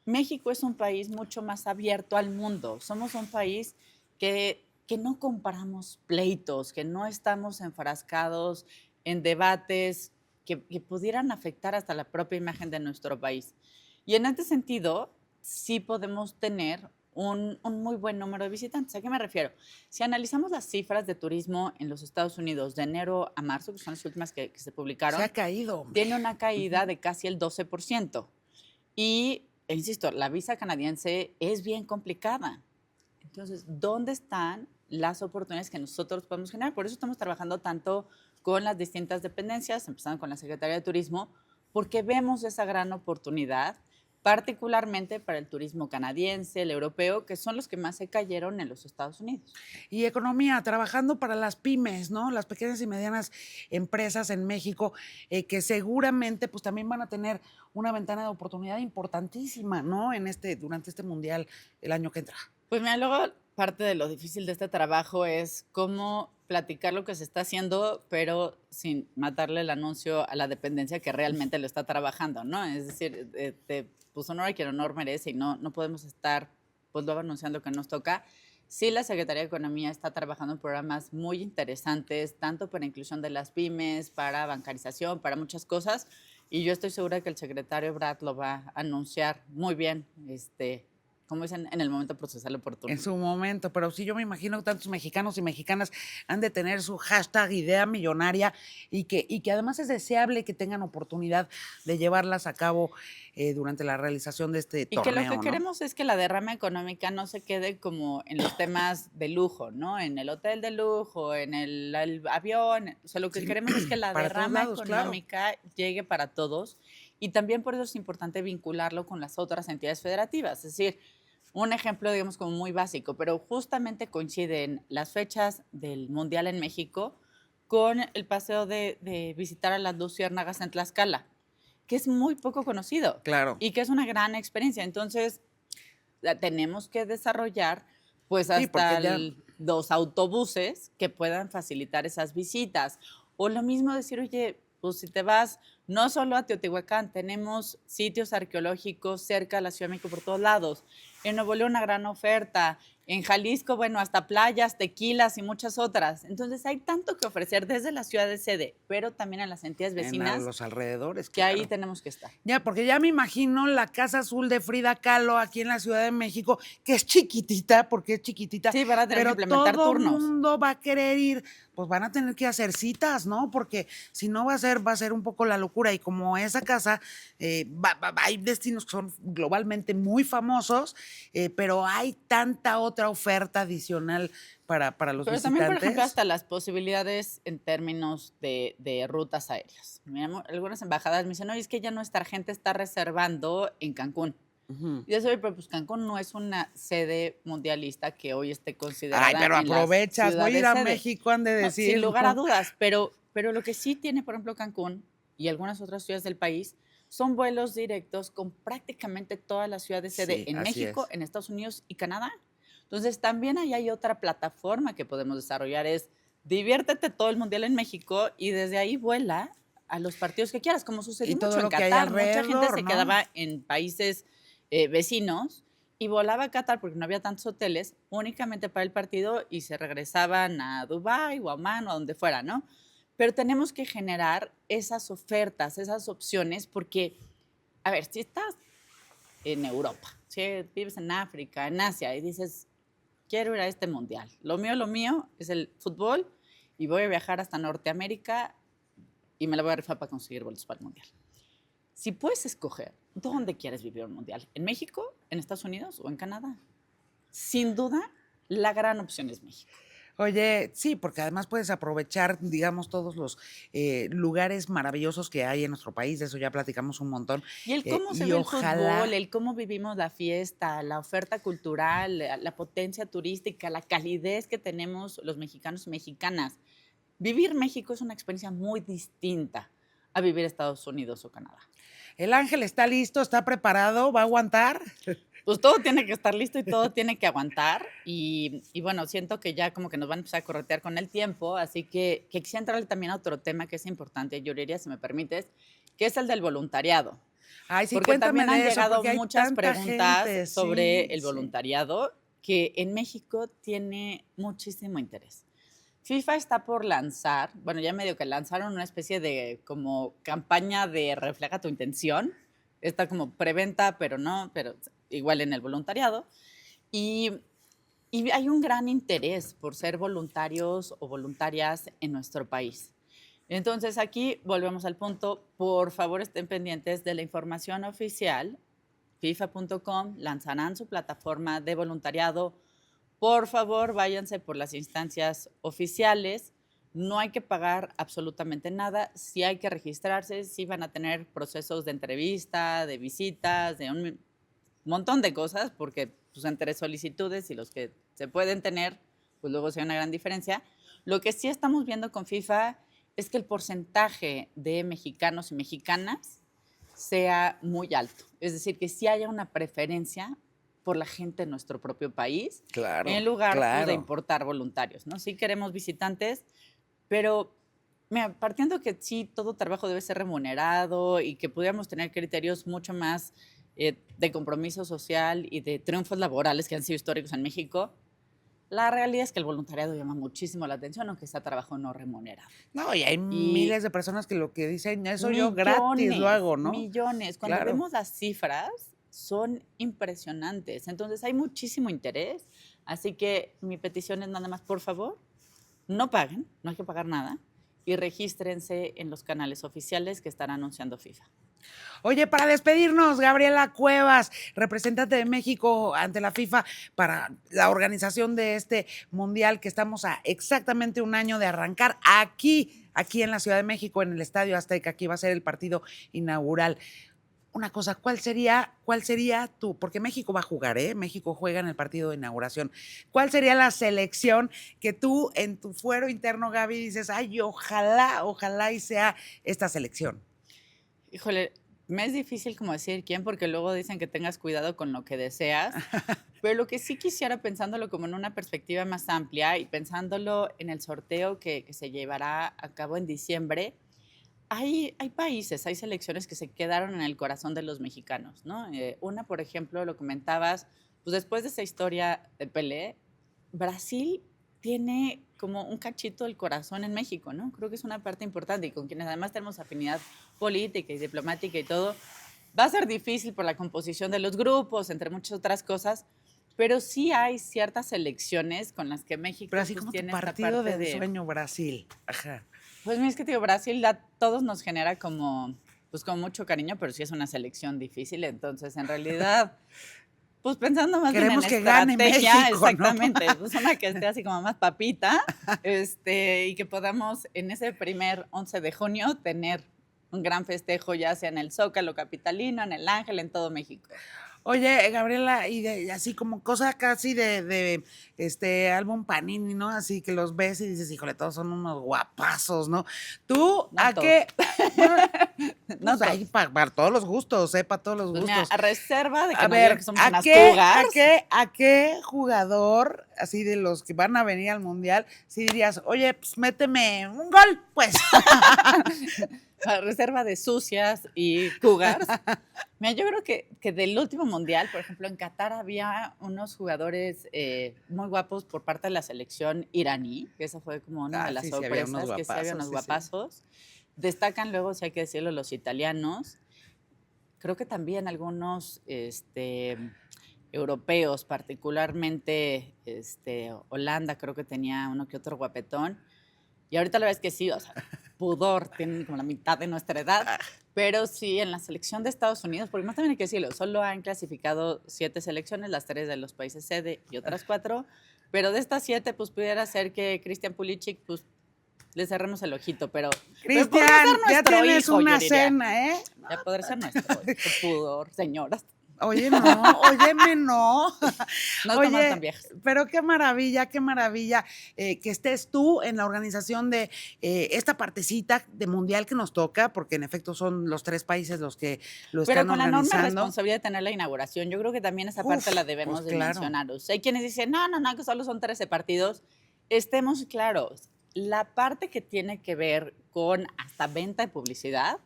México es un país mucho más abierto al mundo. Somos un país que no comparamos pleitos, que no estamos enfrascados en debates que pudieran afectar hasta la propia imagen de nuestro país. Y en este sentido, sí podemos tener un muy buen número de visitantes. ¿A qué me refiero? Si analizamos las cifras de turismo en los Estados Unidos de enero a marzo, que son las últimas que se Se ha publicaron, caído, hombre. tiene una caída de casi el 12%. Y, insisto, la visa canadiense es bien complicada. Entonces, ¿dónde están las oportunidades que nosotros podemos generar? Por eso estamos trabajando tanto con las distintas dependencias, empezando con la Secretaría de Turismo, porque vemos esa gran oportunidad, particularmente para el turismo canadiense, el europeo, que son los que más se cayeron en los Estados Unidos. Y economía, trabajando para las pymes, ¿no? Las pequeñas y medianas empresas en México, que seguramente pues también van a tener una ventana de oportunidad importantísima, ¿no? Durante este mundial el año que entra. Pues mira, luego parte de lo difícil de este trabajo es cómo platicar lo que se está haciendo, pero sin matarle el anuncio a la dependencia que realmente lo está trabajando, ¿no? Es decir, pues honor a quien honor merece y no podemos estar pues luego anunciando que nos toca. Sí, la Secretaría de Economía está trabajando en programas muy interesantes, tanto para inclusión de las pymes, para bancarización, para muchas cosas, y yo estoy segura que el secretario Brad lo va a anunciar muy bien, como dicen, en el momento procesal En oportuno. su momento, pero sí yo me imagino que tantos mexicanos y mexicanas han de tener su hashtag idea millonaria y que además es deseable que tengan oportunidad de llevarlas a cabo durante la realización de este Y que lo que torneo, ¿no? queremos es que la derrama económica no se quede como en los temas de lujo, ¿no? En el hotel de lujo, en el avión. O sea, lo que Sí, queremos es que la para todos derrama lados, claro. económica llegue para todos. Y también por eso es importante vincularlo con las otras entidades federativas. Es decir, un ejemplo, digamos, como muy básico, pero justamente coinciden las fechas del Mundial en México con el paseo de visitar a las luciérnagas en Tlaxcala, que es muy poco conocido Claro. y que es una gran experiencia. Entonces, la tenemos que desarrollar pues Sí, porque hasta ya los autobuses que puedan facilitar esas visitas. O lo mismo decir, oye, pues si te vas no solo a Teotihuacán, tenemos sitios arqueológicos cerca de la Ciudad de México por todos lados. En Nuevo León una gran oferta. En Jalisco, bueno, hasta playas, tequilas y muchas otras. Entonces hay tanto que ofrecer desde la ciudad de sede, pero también en las entidades a vecinas, los alrededores, que ahí claro. tenemos que estar. Ya, porque ya me imagino la Casa Azul de Frida Kahlo aquí en la Ciudad de México, que es chiquitita, porque es chiquitita, Sí, van a tener que pero implementar todo turnos. mundo va a querer ir, pues van a tener que hacer citas, ¿no? Porque si no va a ser un poco la locura. Y como esa casa, hay destinos que son globalmente muy famosos, pero hay tanta otra oferta adicional para los Pero también, por ejemplo, visitantes. hasta las posibilidades en términos de rutas aéreas. Mira, algunas embajadas me dicen, oye, es que ya nuestra gente está reservando en Cancún. Ujú. Y eso, pero pues Cancún no es una sede mundialista que hoy esté considerada Ay, pero en las aprovechas, voy a ir ciudades a sede. México, han de No, sin decir, lugar a ¿no? dudas, pero lo que sí tiene, por ejemplo, Cancún y algunas otras ciudades del país son vuelos directos con prácticamente todas las ciudades sede Sí, en así México, es. en Estados Unidos y Canadá. Entonces, también ahí hay otra plataforma que podemos desarrollar, es diviértete todo el mundial en México y desde ahí vuela a los partidos que quieras, como Y sucedió todo mucho en lo que hay Qatar. Mucha gente alrededor, se ¿no? quedaba en países vecinos y volaba a Qatar porque no había tantos hoteles, únicamente para el partido y se regresaban a Dubái o a Omán o a donde fuera, ¿no? Pero tenemos que generar esas ofertas, esas opciones, porque, a ver, si estás en Europa, si vives en África, en Asia, y dices, quiero ir a este mundial. Lo mío es el fútbol y voy a viajar hasta Norteamérica y me la voy a rifar para conseguir boletos para el mundial. Si puedes escoger dónde quieres vivir un mundial, ¿en México, en Estados Unidos o en Canadá? Sin duda, la gran opción es México. Oye, sí, porque además puedes aprovechar, digamos, todos los lugares maravillosos que hay en nuestro país, de eso ya platicamos un montón, Y el cómo se y ve el fútbol, ojalá, el cómo vivimos la fiesta, la oferta cultural, la potencia turística, la calidez que tenemos los mexicanos y mexicanas. Vivir México es una experiencia muy distinta a vivir Estados Unidos o Canadá. el ángel está listo, está preparado, va a aguantar. Pues todo tiene que estar listo y todo tiene que aguantar. Y bueno, siento que ya como que nos van a empezar a corretear con el tiempo, así que quisiera entrarle también a otro tema que es importante, Yuriria, si me permites, que es el del voluntariado. Ay, sí, Porque cuéntame también han de eso, llegado porque hay muchas tanta preguntas gente, sobre sí, el sí. voluntariado que en México tiene muchísimo interés. FIFA está por lanzar, bueno, ya medio que lanzaron una especie de como campaña de refleja tu intención. Está como preventa, pero no, pero igual en el voluntariado. Y, y hay un gran interés por ser voluntarios o voluntarias en nuestro país. Entonces aquí volvemos al punto, por favor estén pendientes de la información oficial. FIFA.com lanzarán su plataforma de voluntariado. Por favor, váyanse por las instancias oficiales. No hay que pagar absolutamente nada. Sí hay que registrarse, sí van a tener procesos de entrevista, de visitas, de un montón de cosas, porque pues, entre solicitudes y los que se pueden tener, pues luego se ve una gran diferencia. Lo que sí estamos viendo con FIFA es que el porcentaje de mexicanos y mexicanas sea muy alto. Es decir, que sí haya una preferencia por la gente de nuestro propio país, Claro, en lugar pues, de claro. importar voluntarios, ¿no? Sí queremos visitantes, pero mira, partiendo que sí, todo trabajo debe ser remunerado y que pudiéramos tener criterios mucho más de compromiso social y de triunfos laborales que han sido históricos en México, la realidad es que el voluntariado llama muchísimo la atención, aunque sea trabajo no remunerado. No, y hay Y miles de personas que lo que dicen, eso yo gratis lo millones, hago, ¿no? millones. Cuando Claro. vemos las cifras, son impresionantes. Entonces, hay muchísimo interés. Así que mi petición es nada más, por favor, no paguen, no hay que pagar nada, y regístrense en los canales oficiales que estará anunciando FIFA. Oye, para despedirnos, Gabriela Cuevas, representante de México ante la FIFA para la organización de este mundial que estamos a exactamente un año de arrancar aquí en la Ciudad de México, en el Estadio Azteca, aquí va a ser el partido inaugural. Una cosa, ¿cuál sería porque México va a jugar, ¿eh? México juega en el partido de inauguración. ¿Cuál sería la selección que tú en tu fuero interno, Gaby, dices, ay, ojalá y sea esta selección? Híjole, me es difícil como decir quién, porque luego dicen que tengas cuidado con lo que deseas, pero lo que sí quisiera, pensándolo como en una perspectiva más amplia y pensándolo en el sorteo que se llevará a cabo en diciembre, hay países, hay selecciones que se quedaron en el corazón de los mexicanos, ¿no? Una, por ejemplo, lo comentabas, pues después de esa historia de Pelé, Brasil tiene como un cachito del corazón en México, ¿no? Creo que es una parte importante y con quienes además tenemos afinidad política y diplomática y todo. Va a ser difícil por la composición de los grupos, entre muchas otras cosas, pero sí hay ciertas elecciones con las que Pero México así pues como tu tiene esta partido parte de de, ensueño, Brasil. Ajá. pues mira, es que digo, Brasil a todos nos genera como, pues como mucho cariño, pero sí es una selección difícil, entonces en realidad, pues pensando más bien en Queremos que gane estrategia, México, ¿no? exactamente, pues una que esté así como más papita, y que podamos en ese primer 11 de junio tener un gran festejo, ya sea en el Zócalo capitalino, en el Ángel, en todo México. Oye, Gabriela, así como cosa casi álbum Panini, ¿no? Así que los ves y dices, híjole, todos son unos guapazos, ¿no? ¿Tú No a todos. qué? Bueno, No pues ahí todos. para todos los gustos, para todos los Pues mira, gustos. a reserva de que A no digan ver, que somos unas cougars. ¿a qué jugador, así de los que van a venir al Mundial, si dirías, oye, pues méteme un gol, pues? A reserva de sucias y cougars. Mira, yo creo que del último mundial, por ejemplo, en Qatar había unos jugadores muy guapos por parte de la selección iraní, que esa fue como una de las Sí, sí, había unos sorpresas, que sí había unos guapazos, sí, sí. guapazos. Destacan luego, si hay que decirlo, los italianos. Creo que también algunos europeos, particularmente Holanda, creo que tenía uno que otro guapetón. Y ahorita la verdad es que sí, o sea, pudor, tienen como la mitad de nuestra edad, pero sí en la selección de Estados Unidos, porque más también hay que decirlo, solo han clasificado 7 selecciones, las 3 de los países sede y otras 4, pero de estas 7, pues pudiera ser que Christian Pulisic, pues le cerremos el ojito, pero podría ser Cristian, ya nuestro tienes hijo, una yo diría. cena, ¿eh? Ya podría ser nuestro hijo, pudor, señoras. Oye, no, óyeme, no. No estamos tan Oye, viejas. pero qué maravilla que estés tú en la organización de esta partecita de mundial que nos toca, porque en efecto son los 3 países los que lo Pero están con la enorme organizando. responsabilidad de tener la inauguración, yo creo que también esa parte la debemos Pues de claro. mencionar. O sea, hay quienes dicen, no, que solo son 13 partidos. Estemos claros, la parte que tiene que ver con hasta venta de publicidad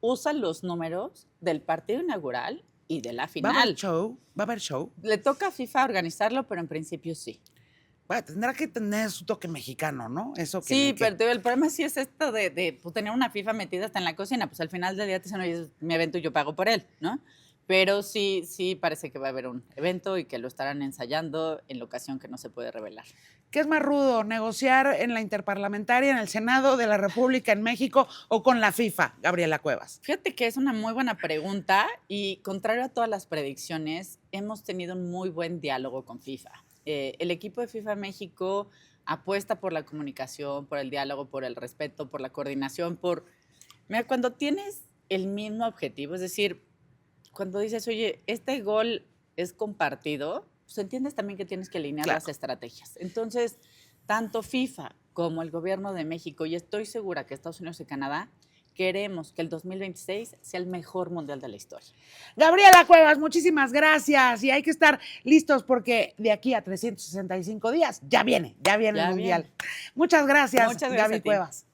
usa los números del partido inaugural y de la Va a final. haber show. Le toca a FIFA organizarlo, pero en principio sí. Bueno, tendrá que tener su toque mexicano, ¿no? Eso que Sí, pero el problema sí es esto de pues, tener una FIFA metida hasta en la cocina. Pues al final del día te dicen, oye, es mi evento y yo pago por él, ¿no? Pero sí parece que va a haber un evento y que lo estarán ensayando en la ocasión que no se puede revelar. ¿Qué es más rudo, negociar en la Interparlamentaria, en el Senado de la República en México o con la FIFA, Gabriela Cuevas? Fíjate que es una muy buena pregunta y contrario a todas las predicciones, hemos tenido un muy buen diálogo con FIFA. El equipo de FIFA México apuesta por la comunicación, por el diálogo, por el respeto, por la coordinación, Mira, cuando tienes el mismo objetivo, es decir, cuando dices, oye, este gol es compartido, pues entiendes también que tienes que alinear las estrategias. Entonces, tanto FIFA como el gobierno de México, y estoy segura que Estados Unidos y Canadá, queremos que el 2026 sea el mejor mundial de la historia. Gabriela Cuevas, muchísimas gracias. Y hay que estar listos porque de aquí a 365 días ya viene el mundial. Muchas gracias, Gaby Cuevas.